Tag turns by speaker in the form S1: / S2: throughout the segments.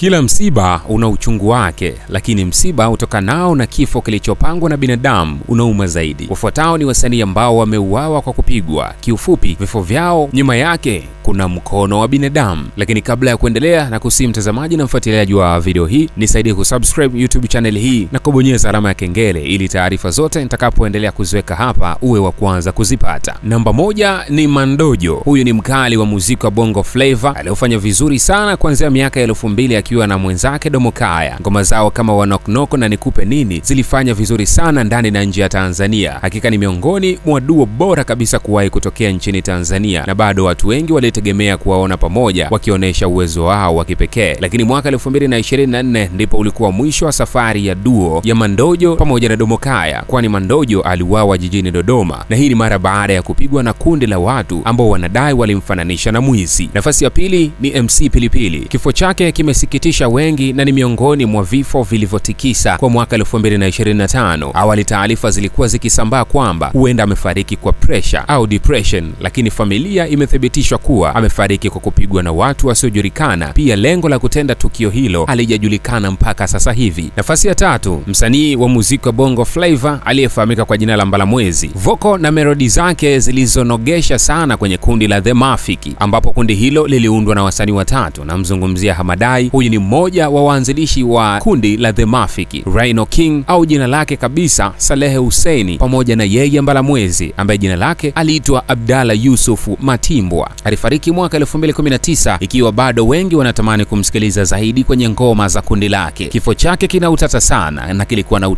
S1: Kila msiba una uchungu wake, lakini msiba utokanao na kifo kilichopangwa na binadamu unauma zaidi. Wafuatao ni wasanii ambao wameuawa kwa kupigwa. Kiufupi, vifo vyao nyuma yake kuna mkono wa binadamu. Lakini kabla ya kuendelea, na kusihi mtazamaji na mfuatiliaji wa video hii, nisaidie kusubscribe YouTube channel hii na kubonyeza alama ya kengele ili taarifa zote nitakapoendelea kuziweka hapa uwe wa kwanza kuzipata. Namba 1 ni Mandojo. Huyu ni mkali wa muziki wa Bongo Flava aliyofanya vizuri sana kuanzia miaka ya 2000 akiwa na mwenzake Domokaya. Ngoma zao kama Wanoknoko na Nikupe Nini zilifanya vizuri sana ndani na nje ya Tanzania. Hakika ni miongoni mwa duo bora kabisa kuwahi kutokea nchini Tanzania, na bado watu wengi walitegemea kuwaona pamoja wakionyesha uwezo wao wa kipekee. Lakini mwaka 2024 ndipo ulikuwa mwisho wa safari ya duo ya Mandojo pamoja na Domokaya, kwani Mandojo aliuawa jijini Dodoma, na hii ni mara baada ya kupigwa na kundi la watu ambao wanadai walimfananisha na mwizi. Nafasi ya pili ni MC Pilipili. Kifo chake kimesikitisha wengi na ni miongoni mwa vifo vilivyotikisa kwa mwaka 2025. Awali taarifa zilikuwa zikisambaa kwamba huenda amefariki kwa pressure au depression, lakini familia imethibitishwa kuwa amefariki kwa kupigwa na watu wasiojulikana. Pia lengo la kutenda tukio hilo halijajulikana mpaka sasa hivi. Nafasi ya tatu, msanii wa muziki wa Bongo Flava aliyefahamika kwa jina la Mbalamwezi. Voko na melodi zake zilizonogesha sana kwenye kundi la The Mafiki, ambapo kundi hilo liliundwa na wasanii watatu. Namzungumzia Hamadai. Huyu ni mmoja wa waanzilishi wa kundi la The Mafiki, Rhino King au jina lake kabisa Salehe Hussein, pamoja na yeye Mbalamwezi ambaye jina lake aliitwa Abdalla Yusufu Matimbwa. Alifariki mwaka 2019, ikiwa bado wengi wanatamani kumsikiliza zaidi kwenye ngoma za kundi lake. Kifo chake kina utata sana na kilikuwa na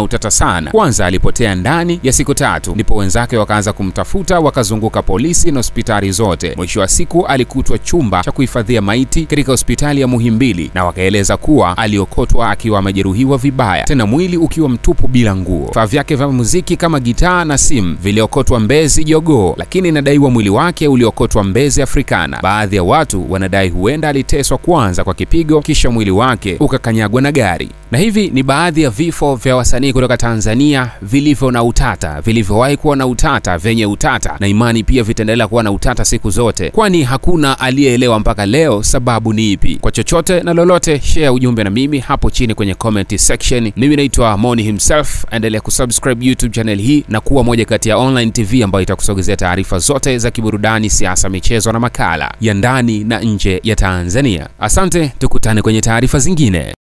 S1: utata sana. Kwanza alipotea ndani ya siku 3, ndipo wenzake wakaanza kumtafuta, wakazunguka polisi na hospitali zote. Mwisho wa siku alikutwa chumba cha kuhifadhia maiti katika hospitali ya Muhimbili, na wakaeleza kuwa aliokotwa akiwa amejeruhiwa vibaya, tena mwili ukiwa mtupu bila nguo. Vifaa vyake vya muziki kama gitaa na simu viliokotwa Mbezi Jogoo, lakini inadaiwa mwili wake uliokotwa Mbezi Africana. Baadhi ya watu wanadai huenda aliteswa kwanza kwa kipigo, kisha mwili wake ukakanyagwa na gari. Na hivi ni baadhi ya vifo vya wasanii kutoka Tanzania vilivyo na utata, vilivyowahi kuwa na utata, vyenye utata, na imani pia vitaendelea kuwa na utata siku zote, kwani hakuna aliyeelewa mpaka leo sababu ni ipi. Kwa chochote na lolote, share ujumbe na mimi hapo chini kwenye comment section. Mimi naitwa Moni himself. Endelea kusubscribe YouTube channel hii na kuwa moja kati ya online TV ambayo itakusogezea taarifa zote za kiburudani, siasa, michezo na makala ya ndani na nje ya Tanzania. Asante, tukutane kwenye taarifa zingine.